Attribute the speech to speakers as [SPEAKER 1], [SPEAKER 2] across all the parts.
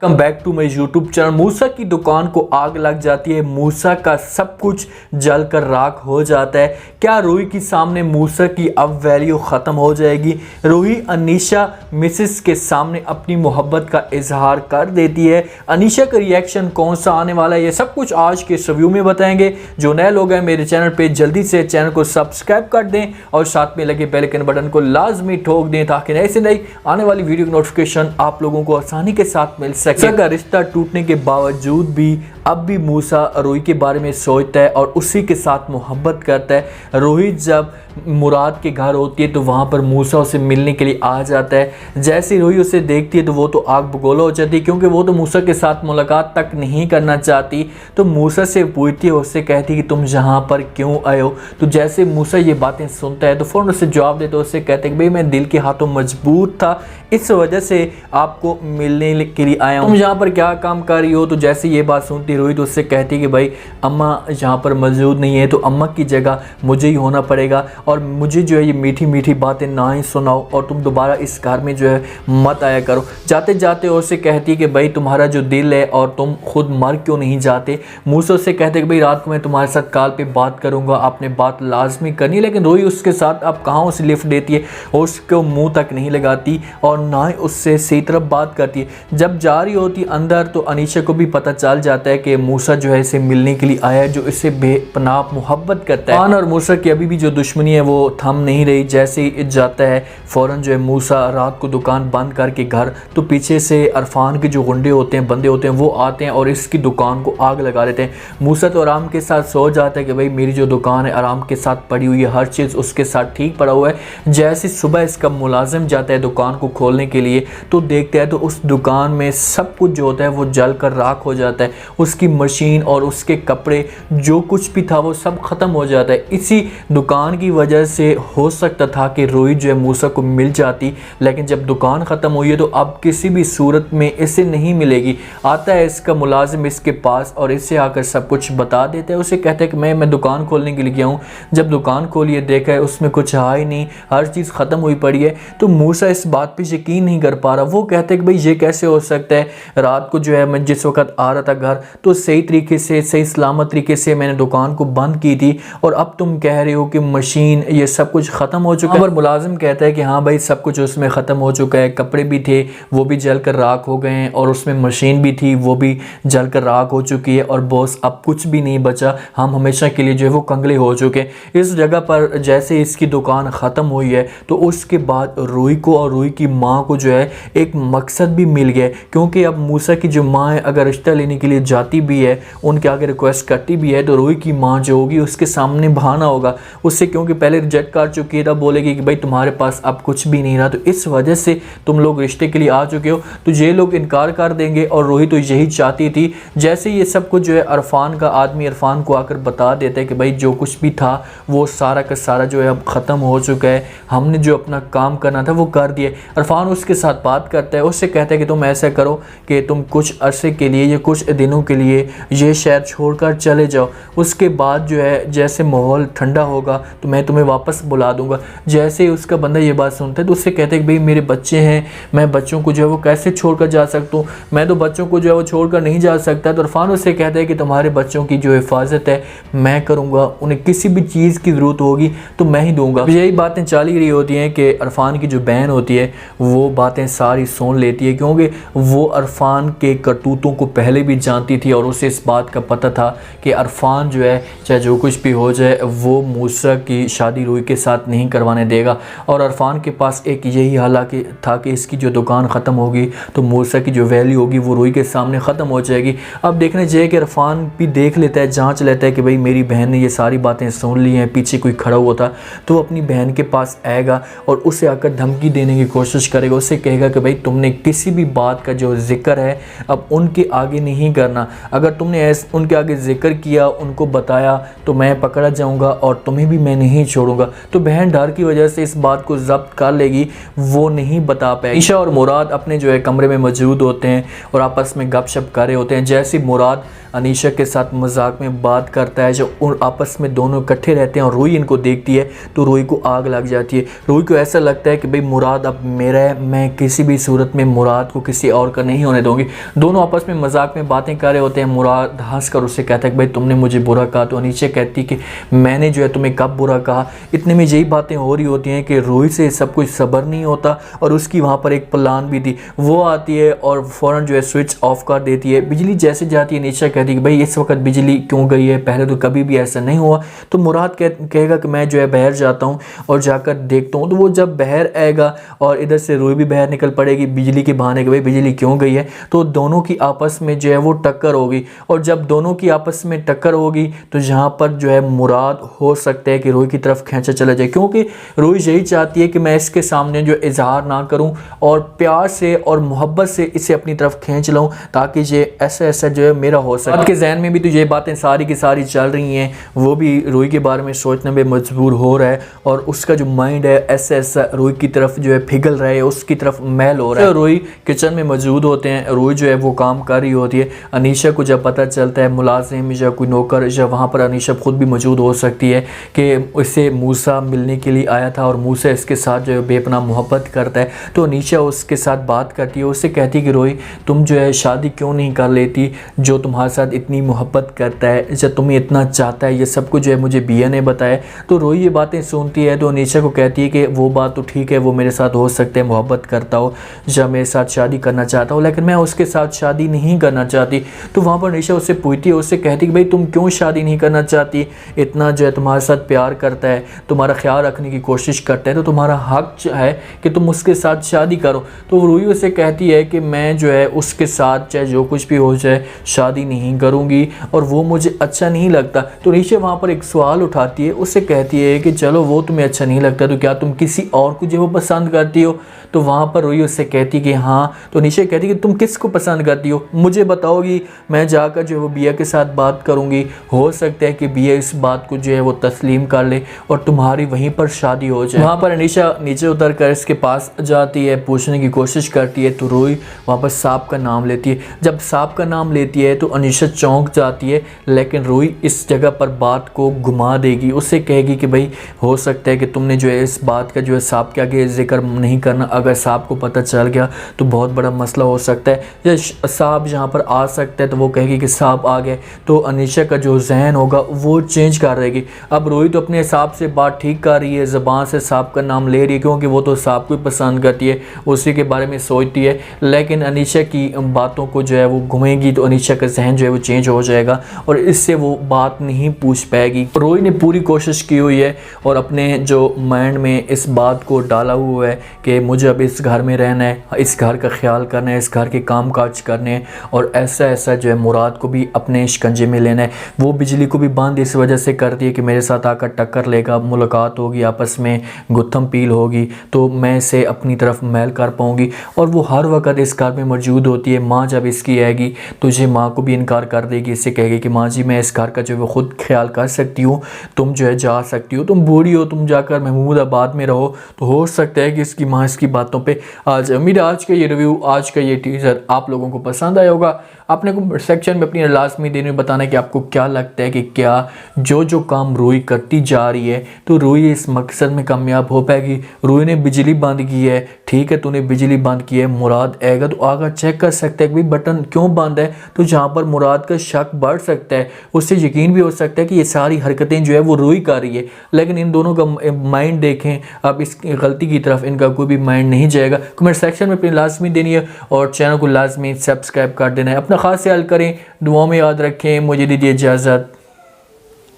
[SPEAKER 1] Welcome back to my YouTube channel. Musa की दुकान को आग लग जाती है, मूसा का सब कुछ जलकर राख हो जाता है। क्या रूही के सामने मूसा की अब वैल्यू ख़त्म हो जाएगी? रूही अनीशा मिसेस के सामने अपनी मोहब्बत का इजहार कर देती है। अनीशा का रिएक्शन कौन सा आने वाला है, ये सब कुछ आज के इस रिव्यू में बताएंगे। जो नए लोग हैं मेरे चैनल पे जल्दी से चैनल को सब्सक्राइब कर दें और साथ में लगे बेल आइकन बटन को लाजमी ठोक दें ताकि नई से नई आने वाली वीडियो की नोटिफिकेशन आप लोगों को आसानी के साथ मिल सके। का रिश्ता टूटने के बावजूद भी अब भी मूसा रूही के बारे में सोचता है और उसी के साथ मोहब्बत करता है। रूही जब मुराद के घर होती है तो वहाँ पर मूसा उसे मिलने के लिए आ जाता है। जैसे रूही उसे देखती है तो वो तो आग बगोला हो जाती है, क्योंकि वो तो मूसा के साथ मुलाकात तक नहीं करना चाहती। तो मूसा से पूछती है, उससे कहती है कि तुम यहाँ पर क्यों आए हो? तो जैसे मूसा ये बातें सुनता है तो फ़ौरन उससे जवाब देते, उससे कहते हैं कि भाई मैं दिल के हाथों मजबूर था, इस वजह से आपको मिलने के लिए आया हूँ। तुम यहाँ पर क्या काम कर रही हो? तो जैसे ये बात सुनती रूही तो उससे कहती है कि भाई अम्मा यहाँ पर मौजूद नहीं है, तो अम्मा की जगह मुझे ही होना पड़ेगा और मुझे जो है ये मीठी मीठी बातें ना ही सुनाओ और तुम दोबारा इस घर में जो है मत आया करो। जाते जाते उससे कहती है कि भाई तुम्हारा जो दिल है और तुम खुद मर क्यों नहीं जाते? मूसा उससे कहते हैं कि भाई रात को मैं तुम्हारे साथ कॉल पे बात करूँगा, आपने बात लाजमी करनी। लेकिन रूही उसके साथ अब कहाँ उसे लिफ्ट देती है, उसको मुँह तक नहीं लगाती और ना ही उससे सही तरफ बात करती है। जब जा रही होती अंदर तो अनीशा को भी पता चल जाता है कि मूसा जो है इसे मिलने के लिए आया है, जो इससे बेपनाह मोहब्बत करता है। खान और मूसा की अभी भी जो दुश्मनी है वो थम नहीं रही। जैसे ही जाता है फ़ौरन जो है मूसा रात को दुकान बंद करके घर, तो पीछे से अरफान के जो गुंडे होते हैं, बंदे होते हैं, वो आते हैं और इसकी दुकान को आग लगा देते हैं। मूसा तो आराम के साथ सो जाता है कि भाई मेरी जो दुकान है आराम के साथ पड़ी हुई है, हर चीज़ उसके साथ ठीक पड़ा हुआ है। जैसे सुबह इसका मुलाजिम जाता है दुकान को खोलने के लिए तो देखता है तो उस दुकान में सब कुछ जो होता है वो जल कर राख हो जाता है। उसकी मशीन और उसके कपड़े जो कुछ भी था वो सब ख़त्म हो जाता है। इसी दुकान की वजह से हो सकता था कि रूही जो है मूसा को मिल जाती, लेकिन जब दुकान ख़त्म हुई है तो अब किसी भी सूरत में इसे नहीं मिलेगी। आता है इसका मुलाजिम इसके पास और इससे आकर सब कुछ बता देता है। उसे कहता है कि मैं दुकान खोलने के लिए गया हूँ। जब दुकान खोली है देखा है उसमें कुछ है ही नहीं, हर चीज़ ख़त्म हुई पड़ी है। तो मूसा इस बात पर यकीन नहीं कर पा रहा। वो कहते हैं कि भाई ये कैसे हो सकता है? रात को जो है मैं जिस वक्त आ रहा था घर तो सही तरीके से सही सलामत तरीके से मैंने दुकान को बंद की थी और अब तुम कह रहे हो कि मशीन ये सब कुछ ख़त्म हो चुका है। और मुलाजिम कहता है कि हाँ भाई सब कुछ उसमें ख़त्म हो चुका है, कपड़े भी थे वो भी जल कर राख हो गए हैं और उसमें मशीन भी थी वो भी जल कर राख हो चुकी है और बॉस अब कुछ भी नहीं बचा, हम हमेशा के लिए जो है वो कंगले हो चुके हैं। इस जगह पर जैसे इसकी दुकान ख़त्म हुई है तो उसके बाद रूही को और रूही की माँ को जो है एक मकसद भी मिल गया, क्योंकि अब मूसा की जो माँ है अगर रिश्ता लेने के लिए जाती भी है, उनके आगे रिक्वेस्ट करती भी है, तो रूही की माँ जो होगी उसके सामने बहाना होगा उससे, क्योंकि पहले रिजेक्ट कर चुकी है, तब बोलेगी कि भाई तुम्हारे पास अब कुछ भी नहीं रहा, तो इस वजह से तुम लोग रिश्ते के लिए आ चुके हो। तो ये लोग इनकार कर देंगे और रूही तो यही चाहती थी। जैसे ये सब कुछ जो है अरफान का आदमी अरफान को आकर बता देता है कि भाई जो कुछ भी था वो सारा का सारा जो है अब ख़त्म हो चुका है, हमने जो अपना काम करना था वो कर दिया। अरफान उसके साथ बात करता है, उससे कहता है कि तुम ऐसा करो कि तुम कुछ अरसे के लिए या कुछ दिनों के लिए ये शहर छोड़कर चले जाओ, उसके बाद जो है जैसे माहौल ठंडा होगा तो मैं तुम्हें वापस बुला दूंगा। जैसे उसका बंदा ये बात सुनता है तो उससे कहता है कि भाई मेरे बच्चे हैं, मैं बच्चों को जो है वो कैसे छोड़कर जा सकता हूँ, मैं तो बच्चों को जो है वो छोड़कर नहीं जा सकता। तो अरफान उससे कहता है कि तुम्हारे बच्चों की जो हिफाजत है मैं करूँगा, उन्हें किसी भी चीज़ की ज़रूरत होगी तो मैं ही दूँगा। यही बातें चल ही रही होती हैं कि अरफान की जो बहन होती है वो बातें सारी सुन लेती है, क्योंकि वो अरफान के करतूतों को पहले भी जानती थी और उसे इस बात का पता था कि अरफान जो है चाहे जो कुछ भी हो जाए वो मूसा की शादी रूही के साथ नहीं करवाने देगा। और अरफान के पास एक यही हालांकि था कि इसकी जो दुकान ख़त्म होगी तो मूसा की जो वैल्यू होगी वो रूही के सामने ख़त्म हो जाएगी। अब देखने चाहिए कि अरफान भी देख लेता है, जांच लेता है कि भाई मेरी बहन ने ये सारी बातें सुन ली हैं, पीछे कोई खड़ा हुआ था, तो वो अपनी बहन के पास आएगा और उसे आकर धमकी देने की कोशिश करेगा। उससे कहेगा कि भाई तुमने किसी भी बात का जो जिक्र है अब उनके आगे नहीं करना। अगर तुमने उनके आगे जिक्र किया, उनको बताया तो मैं पकड़ा जाऊंगा और तुम्हें भी मैं नहीं छोड़ूंगा। तो बहन डर की वजह से इस बात को जब्त कर लेगी, वो नहीं बता पाएगी। ईशा और मुराद अपने जो है कमरे में मौजूद होते हैं और आपस में गपशप कर रहे होते हैं। जैसे मुराद अनीशा के साथ मजाक में बात करता है, जो आपस में दोनों इकट्ठे रहते हैं और रूही इनको देखती है तो रूही को आग लग जाती है। रूही को ऐसा लगता है कि भाई मुराद अब मेरा है, मैं किसी भी सूरत में मुराद को किसी और का नहीं होने दूंगी। दोनों आपस में मजाक में बातें कर रहे होते हैं। मुराद हंस कर उससे कहता है कि भाई तुमने मुझे बुरा कहा। तो अनीशा कहती कि मैंने जो है तुम्हें कब बुरा कहा। इतने में यही बातें हो रही होती हैं कि रूही से सब कुछ सब्र नहीं होता और उसकी वहाँ पर एक प्लान भी थी। वो आती है और फ़ौरन जो है स्विच ऑफ कर देती है। बिजली जैसे जाती है अनीशा कहती है कि भाई इस वक्त बिजली क्यों गई है, पहले तो कभी भी ऐसा नहीं हुआ। तो मुराद कहेगा कि मैं जो है बाहर जाता हूँ और जाकर देखता हूँ। तो वो जब बाहर आएगा और इधर से रूही भी बाहर निकल पड़ेगी बिजली के बहाने कि भाई बिजली क्यों गई है। तो दोनों की आपस में जो है वो टक्कर होगी और जब दोनों की आपस में टक्कर होगी तो यहाँ पर जो है मुराद हो सकता है कि रूही की तरफ खींचा चला जाए, क्योंकि रूही यही चाहती है कि मैं इसके सामने जो इजहार ना करूँ और प्यार से और मोहब्बत से इसे अपनी तरफ खींच लाऊं ताकि ये ऐसा जो है मेरा हो सके। आपके जहन में भी तो ये बातें सारी की सारी चल रही हैं। वो भी रूही के बारे में सोचने में मजबूर हो रहा है और उसका जो माइंड है ऐसा रूही की तरफ जो है पिघल रहा है, उसकी तरफ मैल हो रहा है। रूही किचन में मौजूद होते हैं। रूही जो है वो काम कर रही होती है। अनीशा को जब पता चलता है मुलाजिम या कोई नौकर या वहाँ पर अनीशा खुद भी मौजूद हो सकती है कि उससे मूसा मिलने के लिए आया था और मूसा इसके साथ जो है बेपनाह मोहब्बत करता है। तो अनीशा उसके साथ बात करती है, उससे कहती है कि रूही तुम जो है शादी क्यों नहीं कर लेती, जो तुम्हारे साथ इतनी मोहब्बत करता है, जब तुम्हें इतना चाहता है, ये सब कुछ जो है मुझे बिया ने बताया। तो रूही ये बातें सुनती है तो अनीशा को कहती है कि वो बात तो ठीक है, वो मेरे साथ हो सकता है मोहब्बत करता हो या मेरे साथ शादी करना चाहता हो, लेकिन मैं उसके साथ शादी नहीं करना चाहती। तो वहाँ पर अनीशा उससे पूछती है, उससे कहती कि भाई तुम क्यों शादी नहीं करना चाहती, इतना जो है तुम्हारे साथ प्यार करता है, तुम्हारा ख्याल रखने की कोशिश करता है, तो तुम्हारा हक है कि तुम उसके साथ शादी करो। तो रूही उससे कहती है कि मैं जो है उसके साथ चाहे जो कुछ भी हो जाए शादी नहीं करूँगी और वो मुझे अच्छा नहीं लगता। तो अनीशा वहाँ पर एक सवाल उठाती है, उससे कहती है कि चलो वो तुम्हें अच्छा नहीं लगता तो क्या तुम किसी और को जो वो पसंद करती हो। तो वहाँ पर रूही उससे कहती कि हाँ। तो अनीशा कहती कि तुम किसको पसंद करती हो, मुझे बताओगी, मैं जाकर जो है वो बिया के साथ बात करूँगी, हो सकता है कि बिया इस बात को जो है वो तस्लीम कर ले और तुम्हारी वहीं पर शादी हो जाए। वहाँ पर अनीशा नीचे उतर कर इसके पास जाती है, पूछने की कोशिश करती है। तो रूही वहाँ पर सांप का नाम लेती है। जब सांप का नाम लेती है तो अनीशा चौंक जाती है, लेकिन रूही इस जगह पर बात को घुमा देगी। उससे कहेगी कि भाई हो सकता है कि तुमने जो है इस बात का जो है सांप के आगे जिक्र नहीं करना, अगर सांप को पता चल गया तो बहुत बड़ा मसला हो सकता है, या सांप यहाँ पर आ सकता है। तो वो कहेगी कि सांप आ गए तो अनीशा का जो जहन होगा वो चेंज कर देगी। अब रूही तो अपने हिसाब से बात ठीक कर रही है, ज़बान से सांप का नाम ले रही है क्योंकि वो तो सांप को पसंद करती है, उसी के बारे में सोचती है। लेकिन अनीशा की बातों को जो है वो घूमेगी तो अनीशा का जहन जो है वो चेंज हो जाएगा और इससे वो बात नहीं पूछ पाएगी। रूही ने पूरी कोशिश की हुई है और अपने जो माइंड में इस बात को डाला हुआ है कि मुझे अब इस घर में रहना है, इस घर का ख्याल करना है, इस घर के काम काज करने हैं और ऐसा जो है मुराद को भी अपने शिकंजे में लेना है। वो बिजली को भी बंद इस वजह से करती है कि मेरे साथ आकर टक्कर लेगा, मुलाकात होगी, आपस में गुत्थम पील होगी तो मैं इसे अपनी तरफ मैल कर पाऊँगी। और वो हर वक्त इस घर में मौजूद होती है। माँ जब इसकी आएगी तो ये माँ को भी इनकार कर देगी, इससे कहेगी कि माँ जी मैं इस घर का जो है वो खुद ख्याल कर सकती हूँ, तुम जो है जा सकती हो, तुम बूढ़ी हो, तुम जाकर महमूदाबाद में रहो। तो हो सकता है कि इसकी माँ इसकी बातों पे आज उम्मीद आज का ये रिव्यू, आज का ये टीज़र आप लोगों को पसंद आया होगा। आपने कमेंट सेक्शन में अपनी लाजमी देने में बताना कि आपको क्या लगता है कि क्या जो काम रूही करती जा रही है तो रूही इस मकसद में कामयाब हो पाएगी। रूही ने बिजली बंद की है, ठीक है, तूने बिजली बंद की है, मुराद आएगा तो आकर चेक कर सकता है कि भाई बटन क्यों बंद है। तो जहाँ पर मुराद का शक बढ़ सकता है, उससे यकीन भी हो सकता है कि ये सारी हरकतें जो है वो रूही कर रही है। लेकिन इन दोनों का माइंड देखें, अब इस गलती की तरफ इनका कोई भी माइंड नहीं जाएगा। कमेंट सेक्शन में अपनी लाजमी देनी है और चैनल को लाजमी सब्सक्राइब कर देना है। अपना खास ख्याल करें, दुआ में याद रखें। मुझे दीजिए इजाज़त,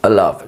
[SPEAKER 1] अल्लाह हाफ़िज़।